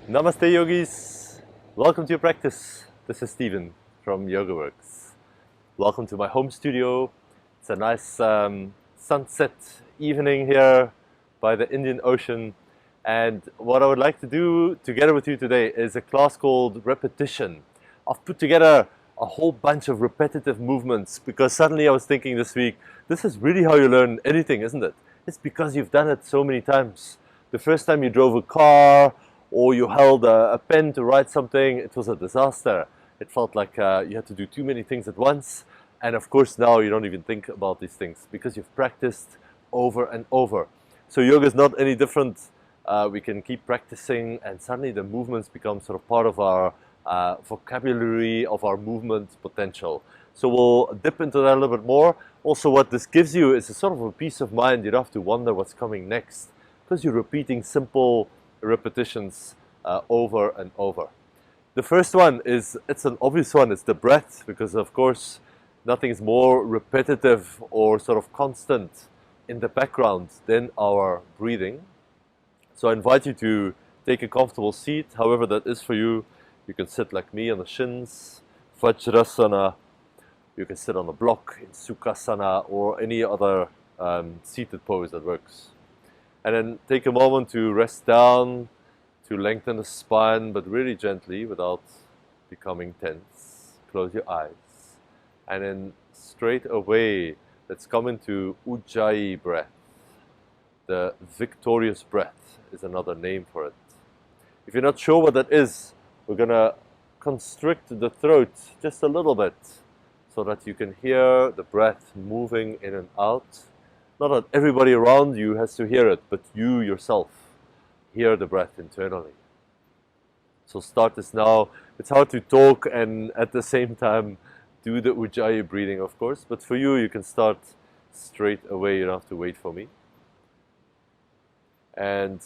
Namaste yogis, welcome to your practice. This is Stephen from YogaWorks. Welcome to my home studio. It's a nice sunset evening here by the Indian Ocean, and what I would like to do together with you today is a class called Repetition. I've put together a whole bunch of repetitive movements because suddenly I was thinking this week, this is really how you learn anything, isn't it? It's because you've done it so many times. The first time you drove a car, or you held a pen to write something, it was a disaster. It felt like you had to do too many things at once. And of course now you don't even think about these things because you've practiced over and over. So yoga is not any different. We can keep practicing and suddenly the movements become sort of part of our vocabulary, of our movement potential. So we'll dip into that a little bit more. Also what this gives you is a sort of a peace of mind. You don't have to wonder what's coming next because you're repeating simple repetitions over and over. The first one is, it's an obvious one, it's the breath, because of course nothing is more repetitive or sort of constant in the background than our breathing. So I invite you to take a comfortable seat, however that is for you. You can sit like me on the shins, Vajrasana. You can sit on a block in Sukhasana or any other seated pose that works. And then take a moment to rest down, to lengthen the spine, but really gently without becoming tense. Close your eyes. And then straight away, let's come into Ujjayi breath. The victorious breath is another name for it. If you're not sure what that is, we're going to constrict the throat just a little bit so that you can hear the breath moving in and out. Not that everybody around you has to hear it, but you yourself hear the breath internally. So start this now. It's hard to talk and at the same time do the Ujjayi breathing, of course, but for you, you can start straight away. You don't have to wait for me. And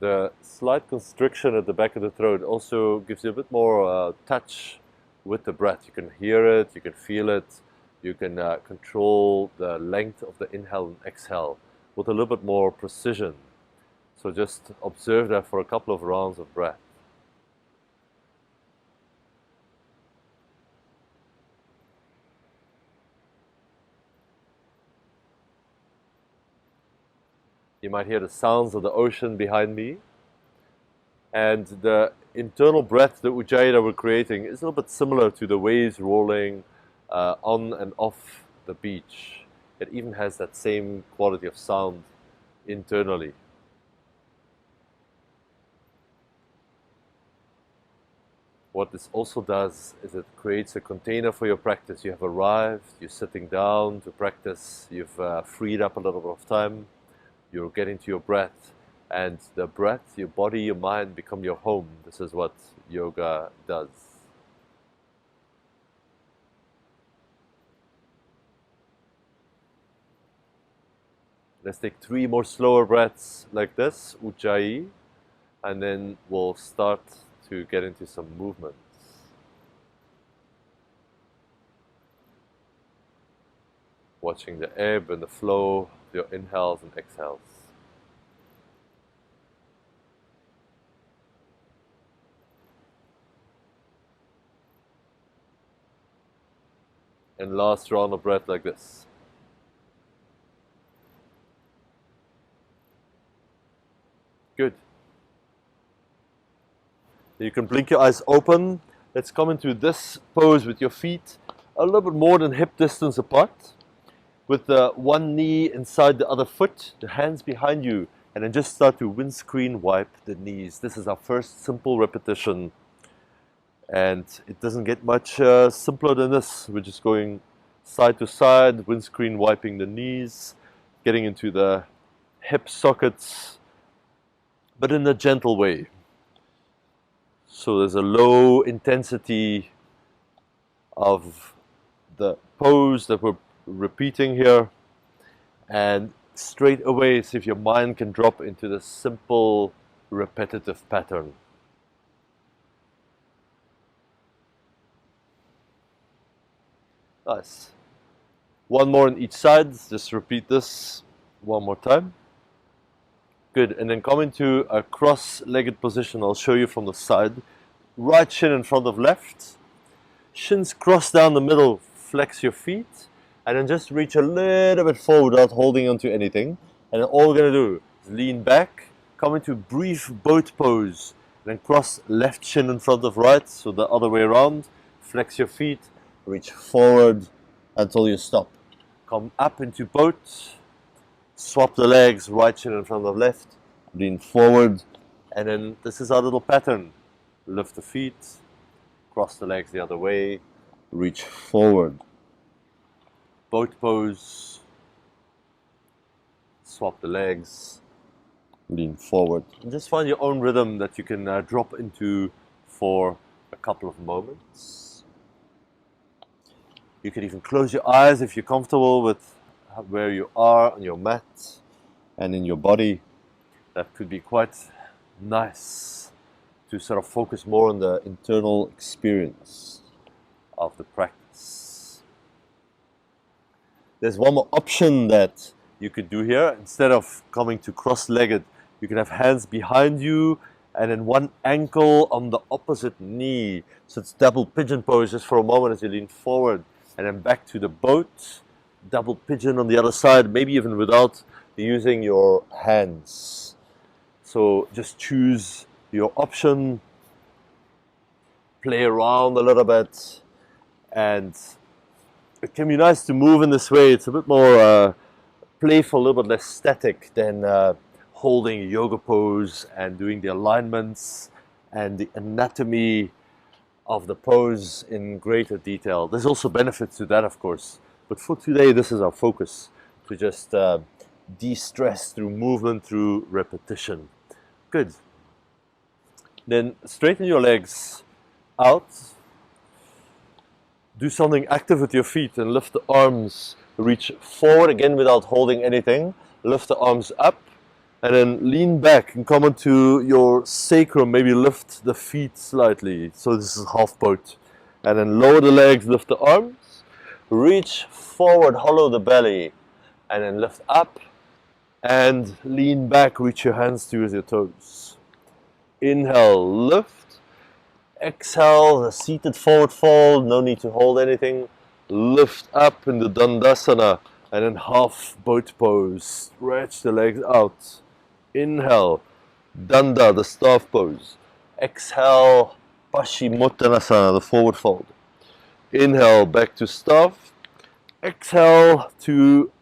the slight constriction at the back of the throat also gives you a bit more touch with the breath. You can hear it, you can feel it. You can control the length of the inhale and exhale with a little bit more precision. So just observe that for a couple of rounds of breath. You might hear the sounds of the ocean behind me. And the internal breath, the Ujjayi that we're creating, is a little bit similar to the waves rolling on and off the beach. It even has that same quality of sound internally. What this also does is it creates a container for your practice. You have arrived, you're sitting down to practice, you've freed up a little bit of time, you're getting to your breath, and the breath, your body, your mind become your home. This is what yoga does. Let's take 3 more slower breaths like this, Ujjayi, and then we'll start to get into some movements. Watching the ebb and the flow of your inhales and exhales. And last round of breath like this. Good. You can blink your eyes open. Let's come into this pose with your feet a little bit more than hip distance apart, with the one knee inside the other foot, the hands behind you, and then just start to windscreen wipe the knees. This is our first simple repetition, and it doesn't get much simpler than this. We're just going side to side, windscreen wiping the knees, getting into the hip sockets, but in a gentle way. So there's a low intensity of the pose that we're repeating here, and straight away see if your mind can drop into the simple repetitive pattern. Nice. One more on each side. Just repeat this one more time. Good, and then come into a cross-legged position. I'll show you from the side. Right shin in front of left. Shins cross down the middle, flex your feet, and then just reach a little bit forward without holding onto anything. And then all we're going to do is lean back, come into brief boat pose, and then cross left shin in front of right, so the other way around. Flex your feet, reach forward until you stop. Come up into boat, swap the legs, right shin in front of left, lean forward, and then this is our little pattern. Lift the feet, cross the legs the other way, reach forward. Boat pose, swap the legs, lean forward. And just find your own rhythm that you can drop into for a couple of moments. You can even close your eyes if you're comfortable with where you are on your mat and in your body. That could be quite nice to sort of focus more on the internal experience of the practice. There's one more option that you could do here. Instead of coming to cross-legged, you can have hands behind you and then one ankle on the opposite knee. So it's double pigeon pose just for a moment as you lean forward and then back to the boat. Double pigeon on the other side, maybe even without using your hands. So just choose your option, play around a little bit, and it can be nice to move in this way. It's a bit more playful, a little bit less static than holding a yoga pose and doing the alignments and the anatomy of the pose in greater detail. There's also benefits to that, of course. But for today, this is our focus, to just de-stress through movement, through repetition. Good. Then straighten your legs out. Do something active with your feet and lift the arms. Reach forward again without holding anything. Lift the arms up and then lean back and come onto your sacrum. Maybe lift the feet slightly. So this is half boat. And then lower the legs, lift the arms. Reach forward, hollow the belly, and then lift up and lean back, reach your hands towards your toes. Inhale, lift. Exhale, the seated forward fold, no need to hold anything. Lift up in the Dandasana and then half boat pose. Stretch the legs out. Inhale, Danda, the staff pose. Exhale, Paschimottanasana, the forward fold. Inhale, back to staff. Exhale to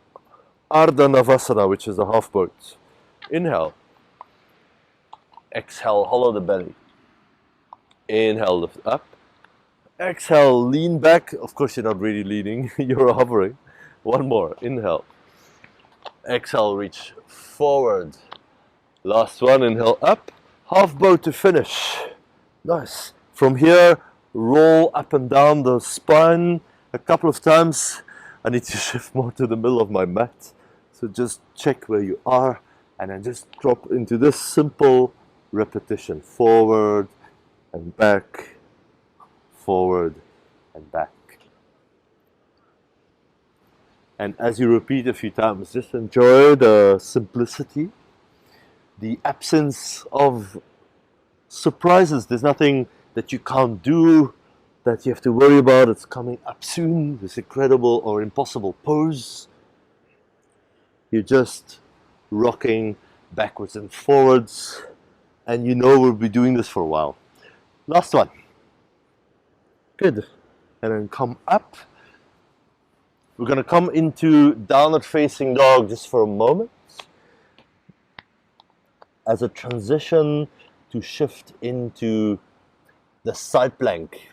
Ardha Navasana, which is the half boat. Inhale. Exhale, hollow the belly. Inhale, lift up. Exhale, lean back. Of course, you're not really leaning, you're hovering. One more. Inhale. Exhale, reach forward. Last one, inhale up. Half boat to finish. Nice. From here, roll up and down the spine a couple of times. I need to shift more to the middle of my mat. So just check where you are and then just drop into this simple repetition. Forward and back, forward and back. And as you repeat a few times, just enjoy the simplicity, the absence of surprises. There's nothing that you can't do, that you have to worry about. It's coming up soon, this incredible or impossible pose. You're just rocking backwards and forwards, and you know we'll be doing this for a while. Last one. Good. And then come up. We're going to come into downward facing dog just for a moment as a transition to shift into the side plank.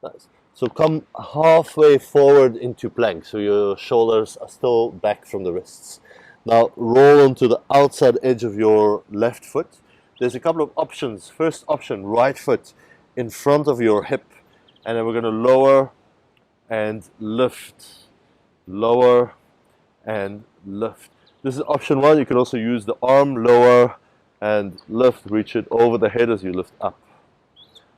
Nice. So come halfway forward into plank, so your shoulders are still back from the wrists. Now roll onto the outside edge of your left foot. There's a couple of options. First option, right foot in front of your hip, and then we're going to lower and lift, lower and lift. This is option one. You can also use the arm, lower and lift, reach it over the head as you lift up.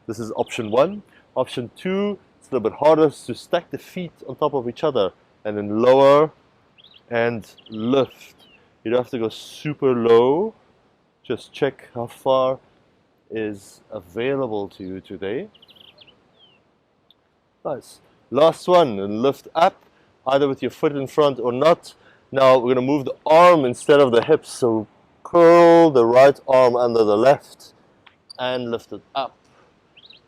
This is option one. Option two, it's a little bit harder, to stack the feet on top of each other and then lower and lift. You don't have to go super low, Just check how far is available to you today. Nice. Last one, and lift up, either with your foot in front or not. Now we're going to move the arm instead of the hips, so curl the right arm under the left and lift it up.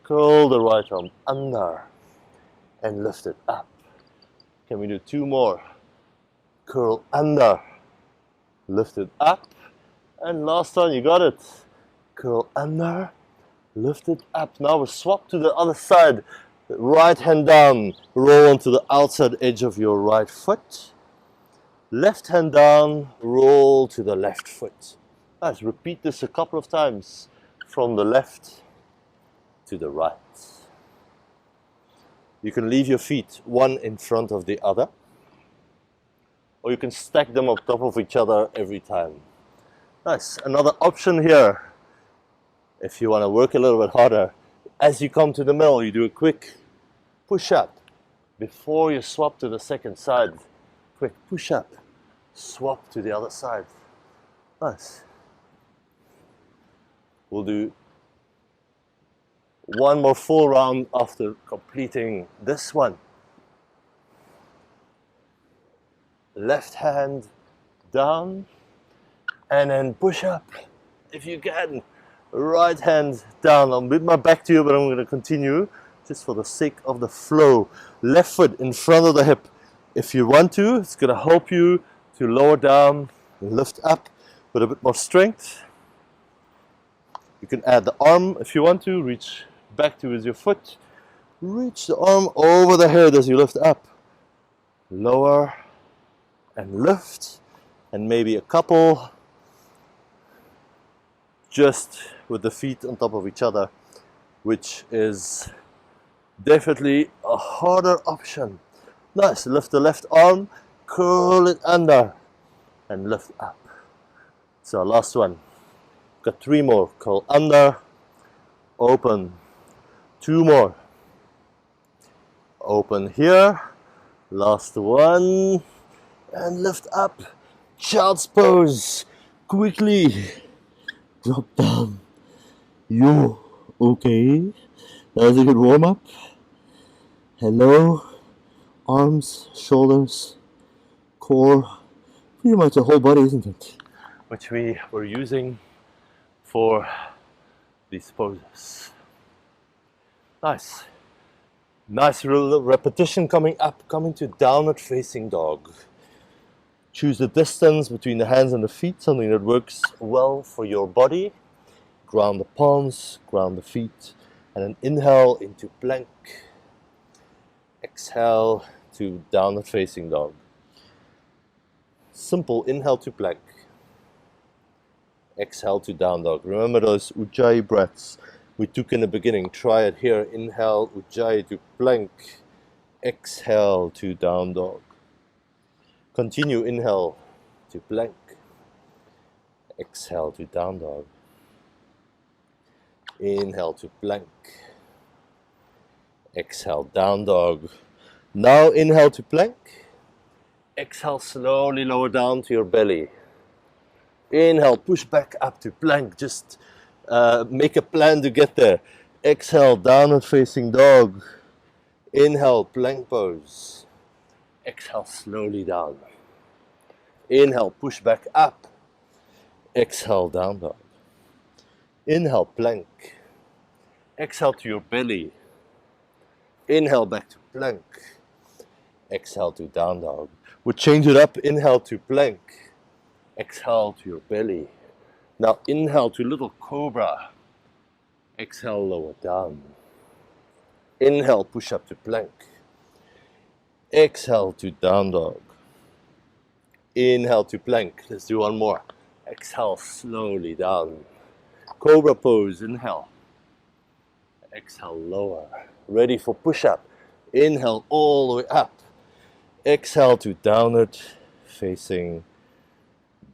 Curl the right arm under and lift it up. Can we do two more? Curl under, lift it up, and last time, you got it. Curl under, lift it up. Now we swap to the other side. Right hand down, roll onto the outside edge of your right foot. Left hand down, roll to the left foot. Nice. Repeat this a couple of times from the left to the right. You can leave your feet one in front of the other, or you can stack them on top of each other every time. Nice. Another option here, if you want to work a little bit harder, as you come to the middle, you do a quick push up before you swap to the second side. Quick push up, swap to the other side. Nice. We'll do one more full round after completing this one. Left hand down, and then push up if you can. Right hand down. I'll bit my back to you, but I'm going to continue just for the sake of the flow. Left foot in front of the hip. If you want to, it's going to help you to lower down and lift up with a bit more strength. You can add the arm if you want to. Reach back towards your foot. Reach the arm over the head as you lift up. Lower and lift. And maybe a couple just with the feet on top of each other, which is definitely a harder option. Nice. Lift the left arm, curl it under, and lift up. So last one. Got three more. Curl under, open. Two more. Open here. Last one. And lift up. Child's pose. Quickly. Drop down. You okay? That was a good warm up. Hello. Arms, shoulders, core. Pretty much the whole body, isn't it? Which we were using for these poses. Nice. Nice repetition coming up, coming to downward facing dog. Choose the distance between the hands and the feet, something that works well for your body. Ground the palms, ground the feet, and then inhale into plank. Exhale to downward facing dog. Simple inhale to plank. Exhale to down dog. Remember those ujjayi breaths we took in the beginning. Try it here. Inhale, ujjayi to plank. Exhale to down dog. Continue, inhale to plank. Exhale to down dog. Inhale to plank. Exhale, down dog. Now inhale to plank. Exhale, slowly lower down to your belly. Inhale, push back up to plank. Just make a plan to get there. Exhale, downward facing dog. Inhale, plank pose. Exhale, slowly down. Inhale, push back up. Exhale, down dog. Inhale, plank. Exhale to your belly. Inhale, back to plank. Exhale to down dog. We'll change it up. Inhale to plank. Exhale to your belly. Now inhale to little cobra. Exhale, lower down. Inhale, push up to plank. Exhale to down dog. Inhale to plank. Let's do one more. Exhale, slowly down. Cobra pose, inhale. Exhale, lower. Ready for push-up. Inhale all the way up. Exhale to downward facing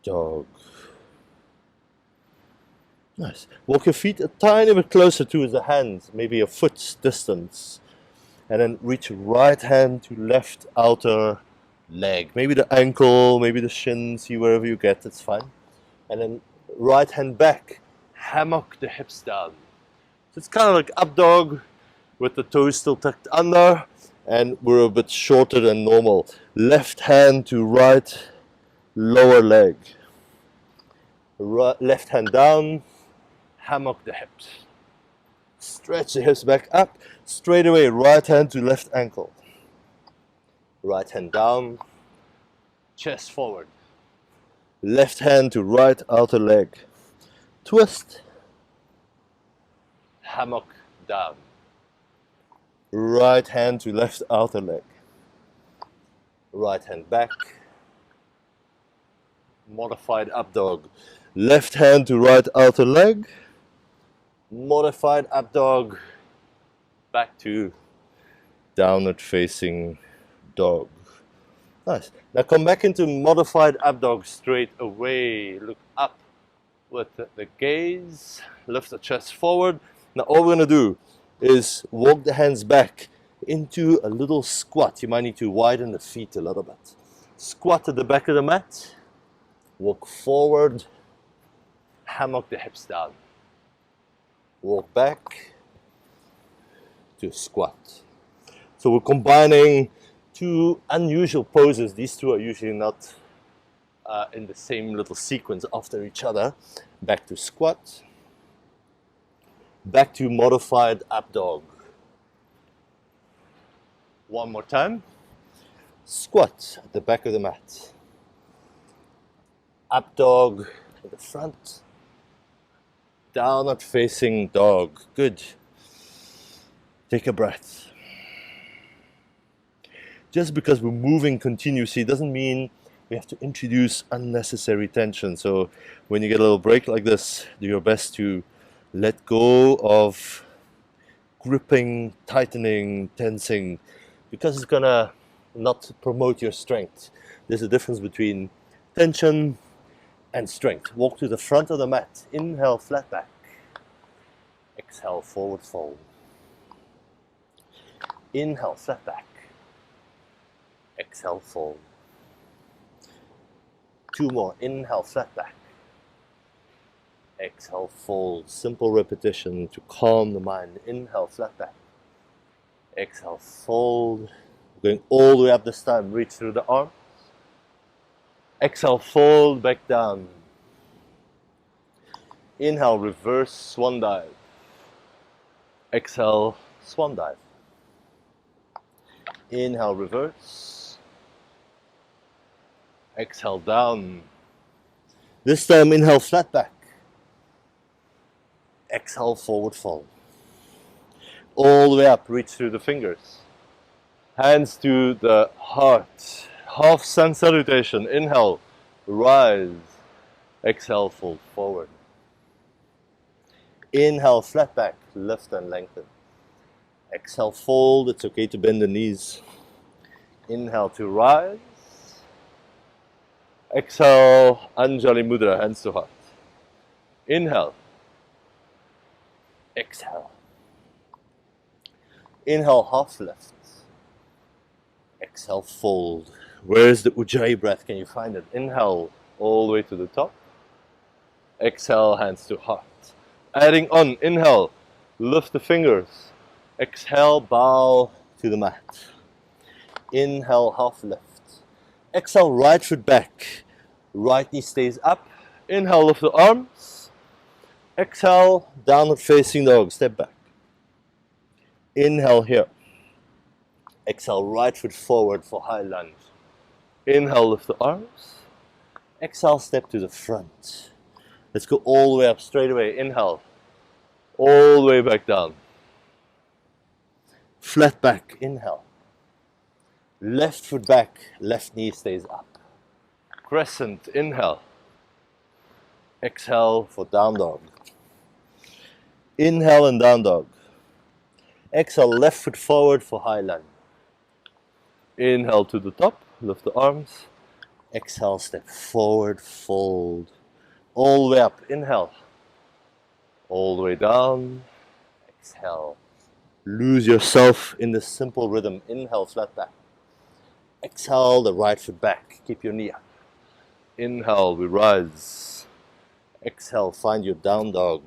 dog. Nice. Walk your feet a tiny bit closer towards the hands, maybe a foot's distance. And then reach right hand to left outer leg. Maybe the ankle, maybe the shin, see wherever you get, it's fine. And then right hand back, hammock the hips down. So it's kind of like up dog with the toes still tucked under, and we're a bit shorter than normal. Left hand to right lower leg. Left hand down, hammock the hips. Stretch the hips back up, straight away, right hand to left ankle. Right hand down, chest forward. Left hand to right outer leg. Twist, hammock down. Right hand to left outer leg. Right hand back. Modified up dog. Left hand to right outer leg. Modified up dog. Back to downward facing dog. Nice. Now come back into modified up dog straight away. Look up with the gaze. Lift the chest forward. Now all we're going to do is walk the hands back into a little squat. You might need to widen the feet a little bit. Squat at the back of the mat. Walk forward. Hammock the hips down. Walk back to squat. So we're combining two unusual poses. These two are usually not in the same little sequence after each other. Back to squat. Back to modified up dog. One more time. Squat at the back of the mat. Up dog at the front. Downward facing dog. Good. Take a breath. Just because we're moving continuously doesn't mean we have to introduce unnecessary tension. So when you get a little break like this, do your best to let go of gripping, tightening, tensing, because it's gonna not promote your strength. There's a difference between tension and strength. Walk to the front of the mat. Inhale, flat back. Exhale, forward fold. Inhale, flat back. Exhale, fold. Two more. Inhale, flat back. Exhale, fold. Simple repetition to calm the mind. Inhale, flat back. Exhale, fold. Going all the way up this time. Reach through the arms. Exhale, fold back down. Inhale, reverse swan dive. Exhale, swan dive. Inhale, reverse. Exhale, down. This time, inhale, flat back. Exhale, forward fold. All the way up, reach through the fingers. Hands to the heart. Half sun salutation. Inhale, rise. Exhale, fold forward. Inhale, flat back, lift and lengthen. Exhale, fold. It's okay to bend the knees. Inhale to rise. Exhale, Anjali Mudra, hands to heart. Inhale. Exhale. Inhale, half lift. Exhale, fold. Where is the Ujjayi breath? Can you find it? Inhale, all the way to the top. Exhale, hands to heart. Adding on, inhale, lift the fingers. Exhale, bow to the mat. Inhale, half lift. Exhale, right foot back. Right knee stays up. Inhale, lift the arms. Exhale, downward facing dog, step back. Inhale here. Exhale, right foot forward for high lunge. Inhale, lift the arms. Exhale, step to the front. Let's go all the way up, straight away. Inhale. All the way back down. Flat back, inhale. Left foot back, left knee stays up. Crescent, inhale. Exhale for down dog. Inhale and down dog. Exhale, left foot forward for high lunge. Inhale to the top, lift the arms. Exhale, step forward, fold. All the way up, inhale. All the way down, exhale. Lose yourself in this simple rhythm. Inhale, flat back. Exhale, the right foot back. Keep your knee up. Inhale, we rise. Exhale, find your down dog.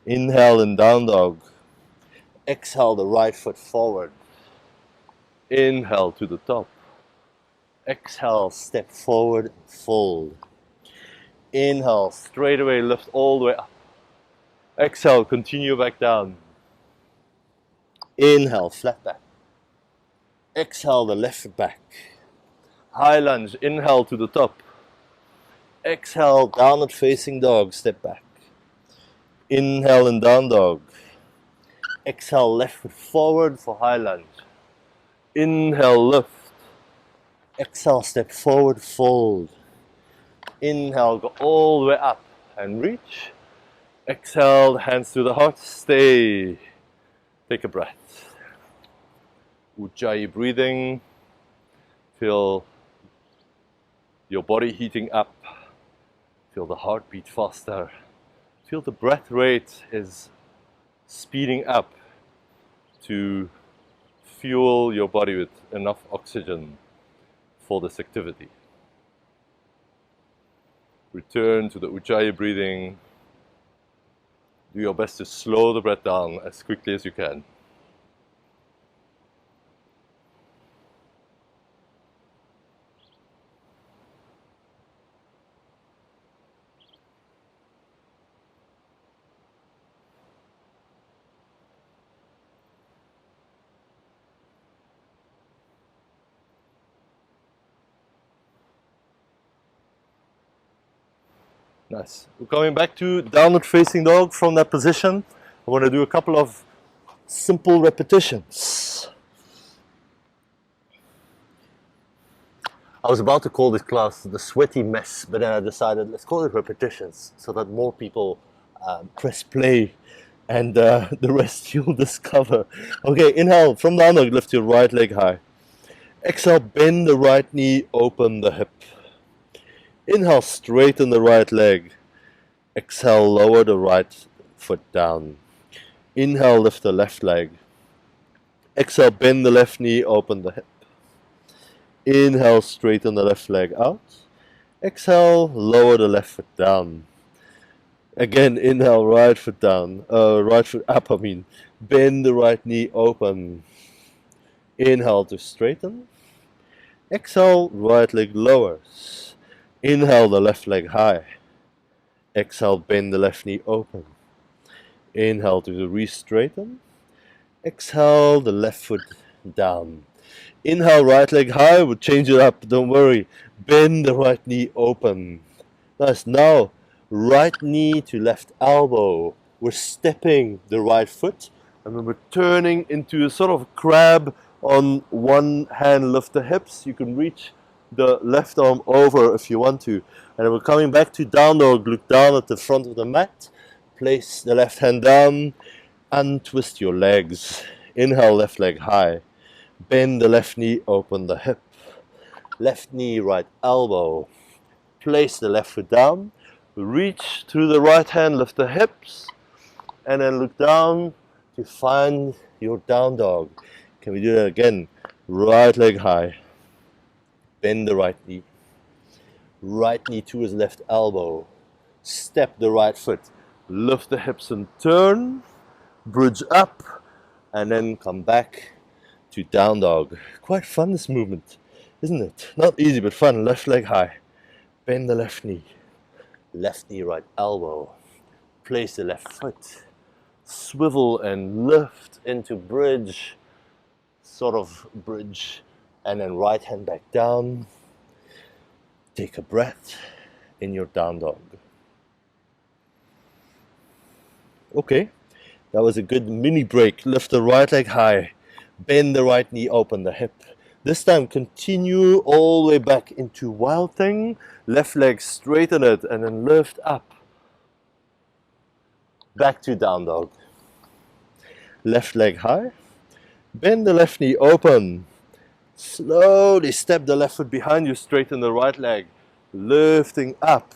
Inhale in down dog. Exhale the right foot forward. Inhale to the top. Exhale, step forward, fold. Inhale, straight away lift all the way up. Exhale, continue back down. Inhale, flat back. Exhale the left foot back. High lunge, inhale to the top. Exhale, downward facing dog, step back. Inhale in down dog. Exhale, left foot forward for high lunge. Inhale, lift. Exhale, step forward, fold. Inhale, go all the way up and reach. Exhale, hands to the heart, stay. Take a breath. Ujjayi breathing. Feel your body heating up. Feel the heartbeat faster. Feel the breath rate is speeding up to fuel your body with enough oxygen for this activity. Return to the Ujjayi breathing. Do your best to slow the breath down as quickly as you can. Nice. We're coming back to downward facing dog from that position. I want to do a couple of simple repetitions. I was about to call this class the sweaty mess, but then I decided let's call it repetitions so that more people press play and the rest you'll discover. Okay, inhale, from down dog, lift your right leg high. Exhale, bend the right knee, open the hip. Inhale, straighten the right leg. Exhale, lower the right foot down. Inhale, lift the left leg. Exhale, bend the left knee, open the hip. Inhale, straighten the left leg out. Exhale, lower the left foot down. Again, inhale, right foot down, right foot up, Bend the right knee, open. Inhale to straighten. Exhale, right leg lowers. Inhale, the left leg high. Exhale, bend the left knee open. Inhale to re-straighten. Exhale, the left foot down. Inhale, right leg high. We'll change it up, don't worry. Bend the right knee open. Nice. Now, right knee to left elbow. We're stepping the right foot and then we're turning into a sort of crab on one hand. Lift the hips. You can reach the left arm over if you want to. And then we're coming back to down dog. Look down at the front of the mat. Place the left hand down and twist your legs. Inhale, left leg high. Bend the left knee, open the hip. Left knee, right elbow. Place the left foot down. Reach through the right hand, lift the hips. And then look down to find your down dog. Can we do that again? Right leg high. Bend the right knee. Right knee to his left elbow. Step the right foot. Lift the hips and turn. Bridge up. And then come back to down dog. Quite fun, this movement, isn't it? Not easy, but fun. Left leg high. Bend the left knee. Left knee, right elbow. Place the left foot. Swivel and lift into bridge. Sort of bridge. And then right hand back down. Take a breath in your down dog. Okay, that was a good mini break. Lift the right leg high. Bend the right knee, open the hip. This time continue all the way back into wild thing. Left leg straighten it and then lift up. Back to down dog. Left leg high. Bend the left knee open. Slowly step the left foot behind you, straighten the right leg, lifting up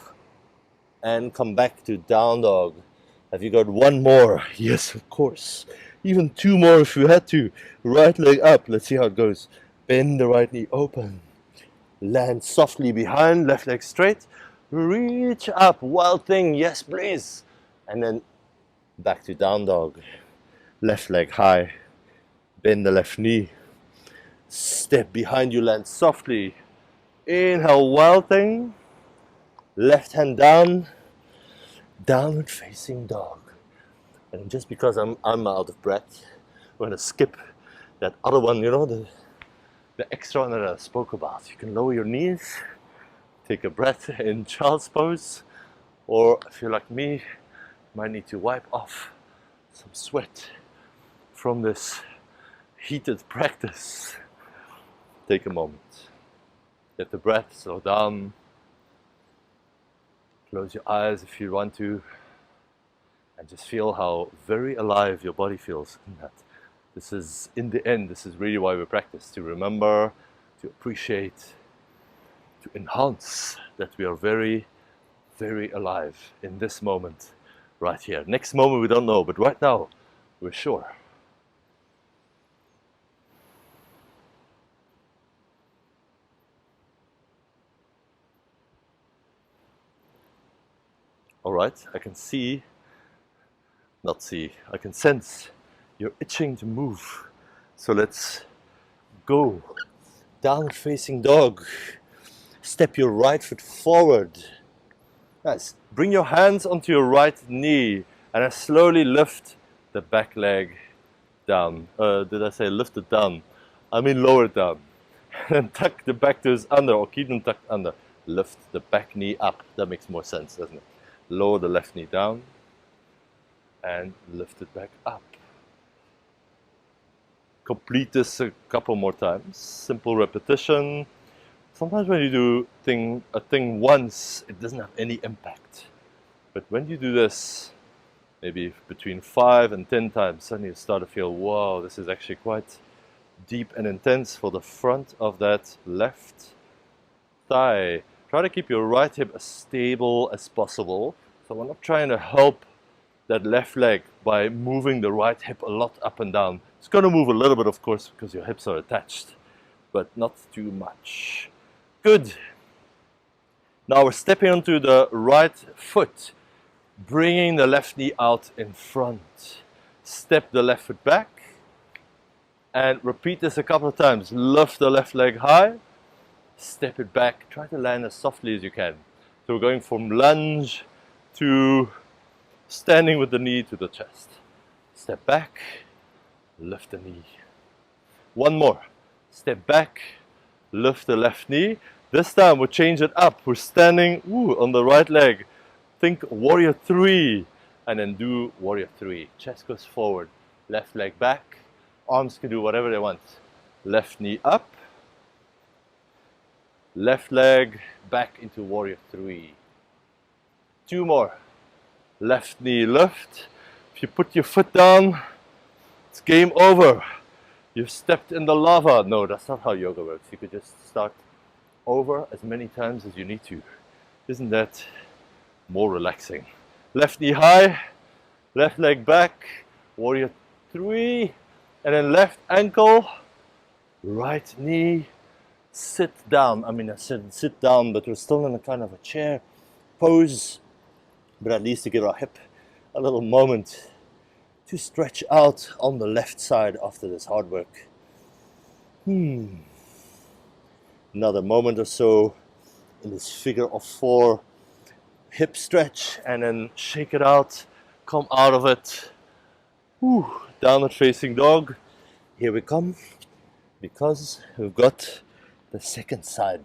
and come back to down dog. Have you got one more? Yes, of course. Even two more if you had to. Right leg up, let's see how it goes. Bend the right knee open. Land softly behind, left leg straight. Reach up, wild thing, yes please. And then back to down dog. Left leg high, bend the left knee. Step behind you, land softly. Inhale, wild thing. Left hand down, downward facing dog. And just because I'm out of breath, we're gonna skip that other one, you know, the extra one that I spoke about. You can lower your knees, take a breath in child's pose, or if you're like me, you might need to wipe off some sweat from this heated practice. Take a moment. Get the breath, slow down. Close your eyes if you want to. And just feel how very alive your body feels in that. This is, in the end, this is really why we practice. To remember, to appreciate, to enhance that we are very, very alive in this moment right here. Next moment we don't know, but right now we're sure. All right, I can I can sense you're itching to move. So let's go. Downward facing dog. Step your right foot forward. Nice. Bring your hands onto your right knee and then slowly lift the back leg down. Did I say lift it down? I mean lower it down. And tuck the back toes under, or keep them tucked under. Lift the back knee up. That makes more sense, doesn't it? Lower the left knee down and lift it back up. Complete this a couple more times. Simple repetition. Sometimes when you do a thing once, it doesn't have any impact. But when you do this, maybe between 5 and 10 times, suddenly you start to feel, whoa, this is actually quite deep and intense for the front of that left thigh. Try to keep your right hip as stable as possible. So we're not trying to help that left leg by moving the right hip a lot up and down. It's going to move a little bit, of course, because your hips are attached, but not too much. Good. Now we're stepping onto the right foot, bringing the left knee out in front. Step the left foot back and repeat this a couple of times. Lift the left leg high, step it back, try to land as softly as you can. So we're going from lunge to standing with the knee to the chest. Step back, lift the knee. One more. Step back, lift the left knee. This time we'll change it up. We're standing on the right leg. Think warrior 3 and then do warrior 3. Chest goes forward, left leg back. Arms can do whatever they want. Left knee up, left leg back into warrior 3. 2 more. Left knee lift. If you put your foot down, it's game over. You've stepped in the lava. No, that's not how yoga works. You could just start over as many times as you need to. Isn't that more relaxing? Left knee high, left leg back, warrior 3, and then left ankle, right knee, sit down. I mean, I said sit down, but we're still in a kind of a chair pose, but at least to give our hip a little moment to stretch out on the left side after this hard work. Another moment or so in this figure of 4 hip stretch, and then shake it out, come out of it. Downward facing dog. Here we come, because we've got the second side.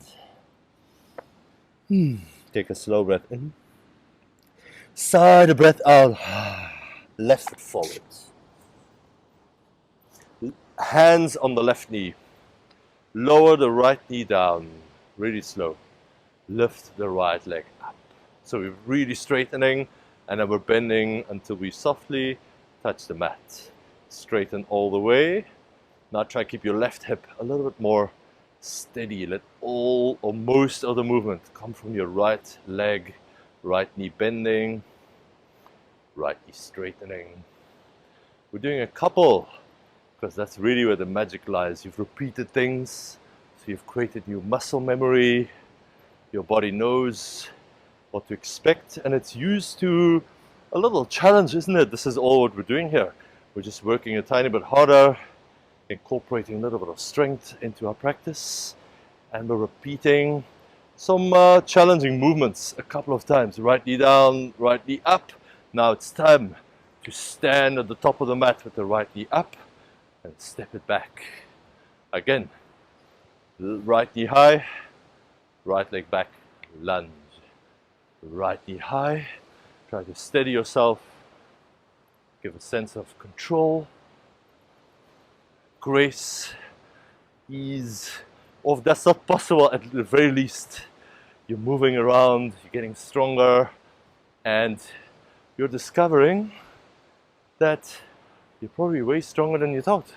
Take a slow breath in. Sigh the breath out. Left foot forward. Hands on the left knee. Lower the right knee down. Really slow. Lift the right leg up. So we're really straightening, and then we're bending until we softly touch the mat. Straighten all the way. Now try to keep your left hip a little bit more steady. Let all or most of the movement come from your right leg. Right knee bending. Right knee straightening. We're doing a couple, because that's really where the magic lies. You've repeated things, so you've created new muscle memory. Your body knows what to expect, and it's used to a little challenge, isn't it? This is all what we're doing here. We're just working a tiny bit harder, incorporating a little bit of strength into our practice, and we're repeating some challenging movements a couple of times. Right knee down, right knee up. Now it's time to stand at the top of the mat with the right knee up and step it back. Again, right knee high, right leg back, lunge. Right knee high, try to steady yourself, give a sense of control, grace, ease, or if that's not possible, at the very least, you're moving around, you're getting stronger, and you're discovering that you're probably way stronger than you thought.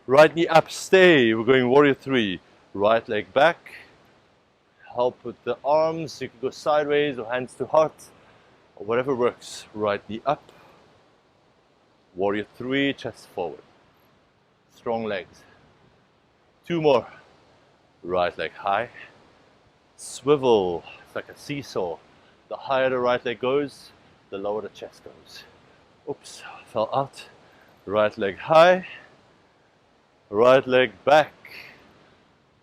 Right knee up, stay. We're going warrior 3. Right leg back. Help with the arms. You can go sideways or hands to heart, or whatever works. Right knee up. Warrior 3, chest forward. Strong legs. 2 more. Right leg high. Swivel. It's like a seesaw. The higher the right leg goes, the lower the chest goes. Oops, fell out. Right leg high. Right leg back.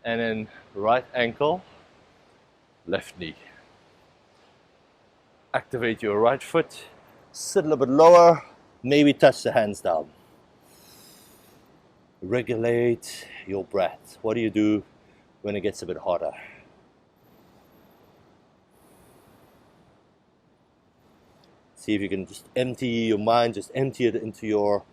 And then right ankle, left knee. Activate your right foot. Sit a little bit lower. Maybe touch the hands down. Regulate your breath. What do you do when it gets a bit harder? See if you can just empty your mind, just empty it into your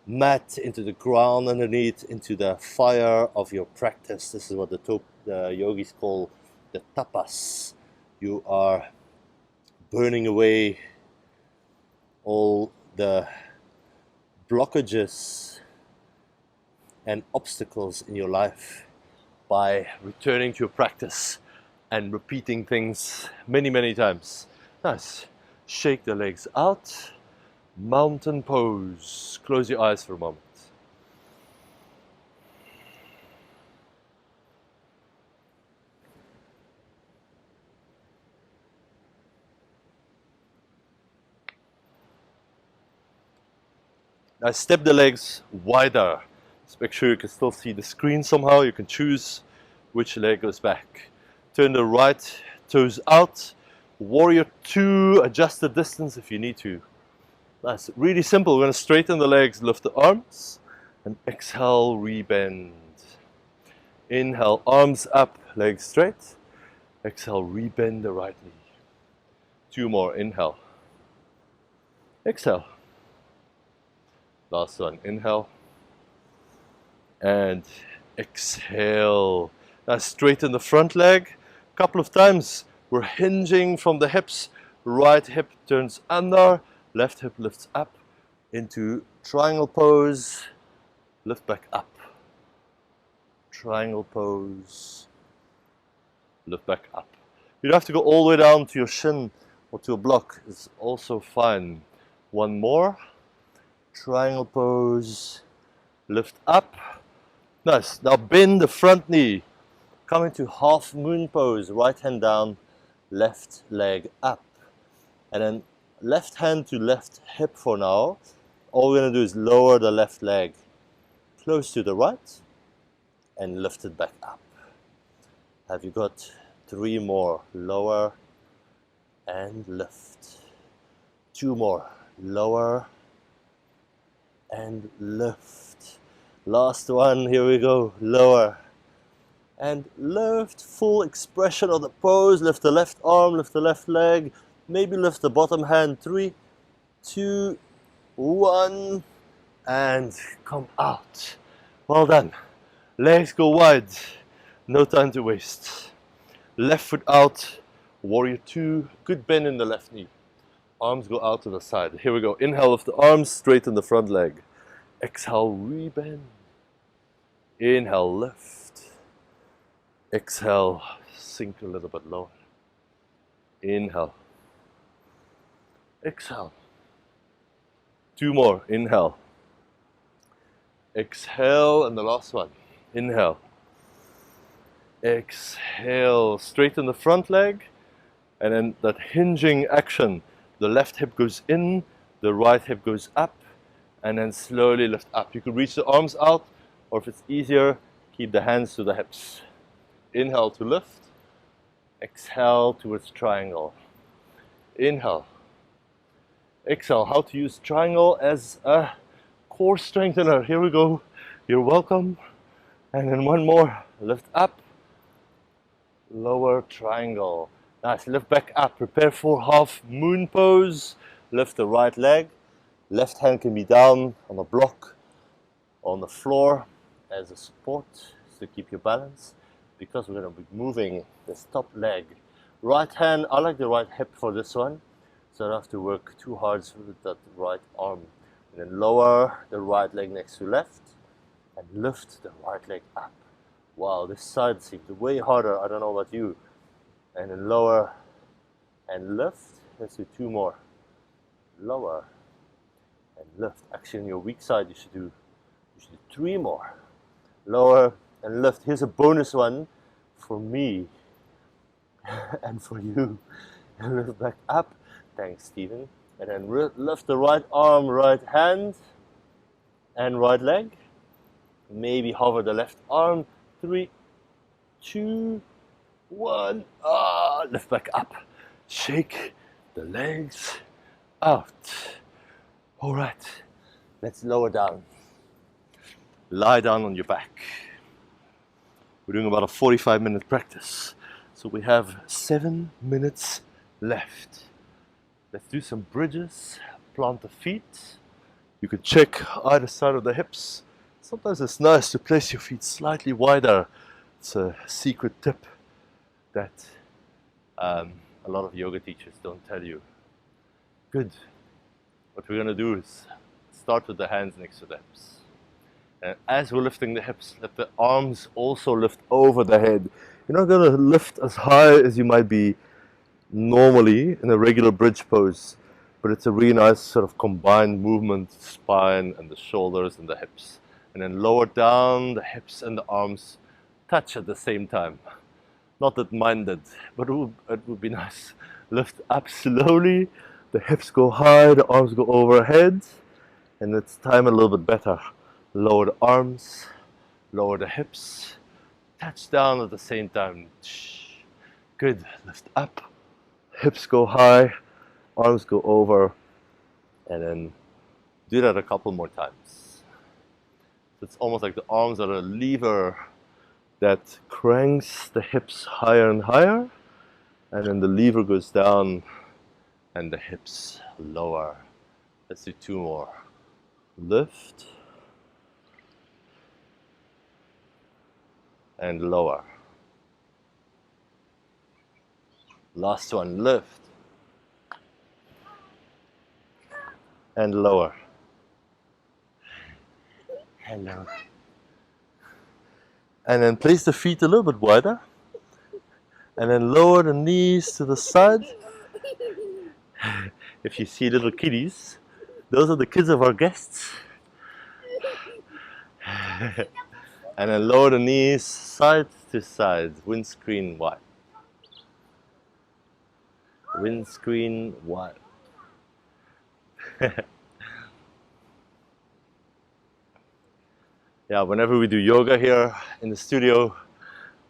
mat, into the ground underneath, into the fire of your practice. This is what the yogis call the tapas. You are burning away all the blockages and obstacles in your life by returning to your practice and repeating things many, many times. Nice. Shake the legs out. Mountain pose. Close your eyes for a moment. Now step the legs wider. Just make sure you can still see the screen somehow. You can choose which leg goes back. Turn the right toes out. Warrior 2, adjust the distance if you need to. That's really simple. We're going to straighten the legs, lift the arms, and exhale, rebend. Inhale, arms up, legs straight. Exhale, rebend the right knee. 2 more, inhale. Exhale. Last one, inhale. And exhale. Now straighten the front leg. A couple of times. We're hinging from the hips. Right hip turns under. Left hip lifts up into triangle pose. Lift back up. Triangle pose. Lift back up. You don't have to go all the way down to your shin or to a block. It's also fine. 1 more. Triangle pose. Lift up. Nice. Now bend the front knee. Come into half moon pose. Right hand down. Left leg up. And then left hand to left hip for now. All we're going to do is lower the left leg close to the right and lift it back up. Have you got 3 more? Lower and lift. 2 more. Lower and lift. Last one, here we go. Lower and lift. Full expression of the pose. Lift the left arm, lift the left leg. Maybe lift the bottom hand. 3, 2, 1, and come out. Well done. Legs go wide. No time to waste. Left foot out. Warrior 2. Good bend in the left knee. Arms go out to the side. Here we go. Inhale, lift the arms, straighten the front leg. Exhale, rebend. Inhale, lift. Exhale, sink a little bit lower. Inhale. Exhale. 2 more. Inhale. Exhale, and the last one. Inhale. Exhale. Straighten the front leg And then that hinging action, the left hip goes in, the right hip goes up, and then slowly lift up. You can reach the arms out, or if it's easier, keep the hands to the hips. Inhale to lift, exhale towards triangle. Inhale. Exhale. How to use triangle as a core strengthener. Here we go. You're welcome. And then one more. Lift up. Lower triangle. Nice. Lift back up. Prepare for half moon pose. Lift the right leg. Left hand can be down on a block, on the floor as a support to keep your balance, because we're going to be moving this top leg. Right hand, I like the right hip for this one, so I don't have to work too hard with that right arm. And then lower the right leg next to left and lift the right leg up. Wow, this side seems way harder. I don't know about you. And then lower and lift. Let's do two more. Lower and lift. Actually, on your weak side, you should do three more. Lower and lift. Here's a bonus one for me and for you. And lift back up. Thanks, Stephen. And then lift the right arm, right hand, and right leg. Maybe hover the left arm. 3, 2, 1. Lift back up. Shake the legs out. All right. Let's lower down. Lie down on your back. We're doing about a 45-minute practice. So we have 7 minutes left. Let's do some bridges. Plant the feet. You can check either side of the hips. Sometimes it's nice to place your feet slightly wider. It's a secret tip that a lot of yoga teachers don't tell you. Good. What we're going to do is start with the hands next to the hips. And as we're lifting the hips, let the arms also lift over the head. You're not going to lift as high as you might be normally in a regular bridge pose, but it's a really nice sort of combined movement, spine and the shoulders and the hips. And then lower down, the hips and the arms touch at the same time. Not that mine did, but it would be nice. Lift up slowly, the hips go high, the arms go overhead, and let's time it a little bit better. Lower the arms, lower the hips, touch down at the same time. Good, lift up, hips go high, arms go over, and then do that a couple more times. It's almost like the arms are a lever that cranks the hips higher and higher, and then the lever goes down and the hips lower. Let's do two more. Lift and lower. Last one, lift and lower. And lower. And then place the feet a little bit wider. And then lower the knees to the side. If you see little kiddies, those are the kids of our guests. And then lower the knees side to side, windscreen wide. Windscreen wide. Yeah, whenever we do yoga here in the studio,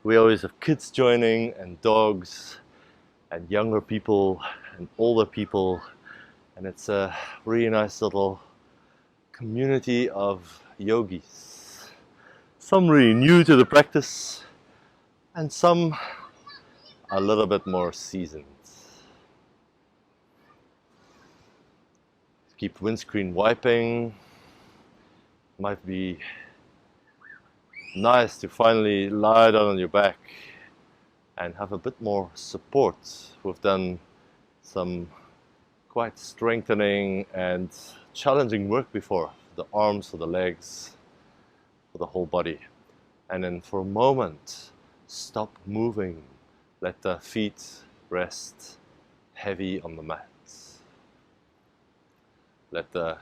we always have kids joining and dogs and younger people and older people, and it's a really nice little community of yogis. Some really new to the practice and some a little bit more seasoned. Keep windscreen wiping. Might be nice to finally lie down on your back and have a bit more support. We've done some quite strengthening and challenging work before, the arms, for the legs, for the whole body. And then for a moment, stop moving. Let the feet rest heavy on the mat. Let the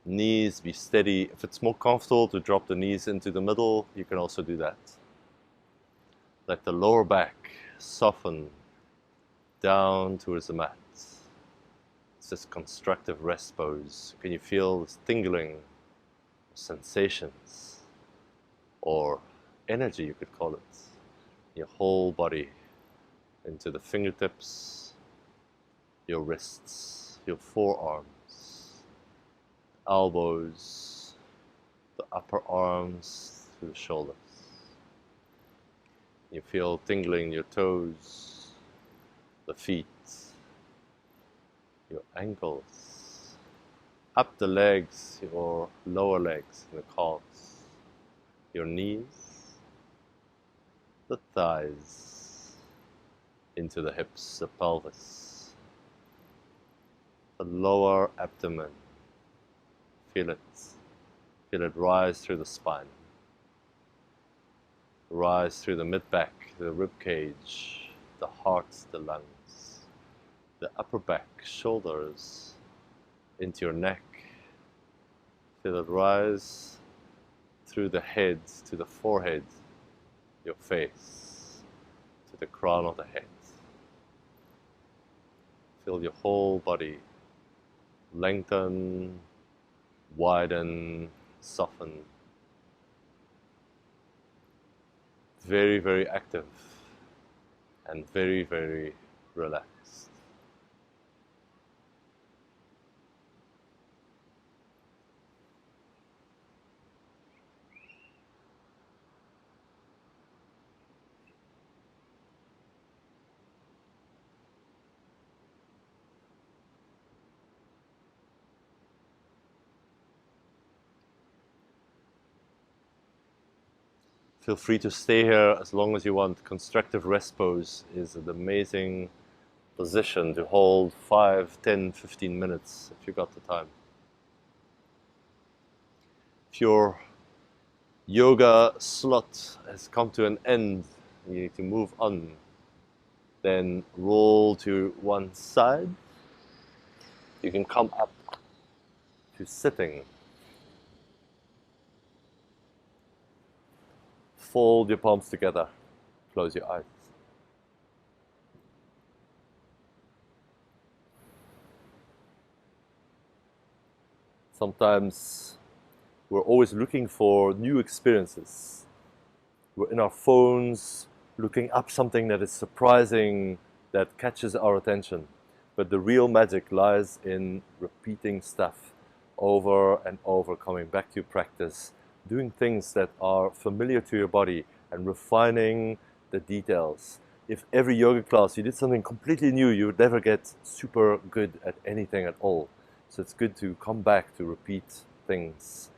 knees be steady. If it's more comfortable to drop the knees into the middle, you can also do that. Let the lower back soften. down towards the mat. It's this constructive rest pose. Can you feel this tingling sensations or energy, you could call it, your whole body, into the fingertips, your wrists, your forearms, elbows, the upper arms to the shoulders. You feel tingling in your toes, the feet, your ankles, up the legs, your lower legs and the calves, your knees, the thighs, into the hips, the pelvis, the lower abdomen. Feel it rise through the spine, rise through the mid-back, the rib cage, the heart, the lungs, the upper back, shoulders, into your neck. Feel it rise through the head to the forehead, your face, to the crown of the head. Feel your whole body lengthen, widen, soften. Very, very active and very, very relaxed. Feel free to stay here as long as you want. Constructive rest pose is an amazing position to hold 5, 10, 15 minutes if you got the time. If your yoga slot has come to an end and you need to move on, then roll to one side. You can come up to sitting. Fold your palms together, close your eyes. Sometimes we're always looking for new experiences. We're in our phones looking up something that is surprising, that catches our attention. But the real magic lies in repeating stuff over and over, coming back to your practice, doing things that are familiar to your body and refining the details. If every yoga class you did something completely new, you would never get super good at anything at all. So it's good to come back to repeat things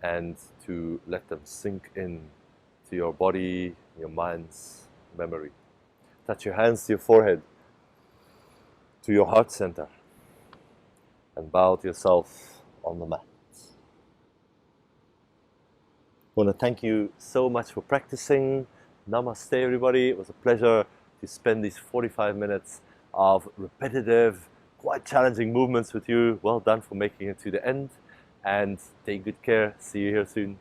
and to let them sink in to your body, your mind's memory. Touch your hands to your forehead, to your heart center, and bow to yourself on the mat. I want to thank you so much for practicing. Namaste, everybody. It was a pleasure to spend these 45 minutes of repetitive, quite challenging movements with you. Well done for making it to the end. And take good care. See you here soon.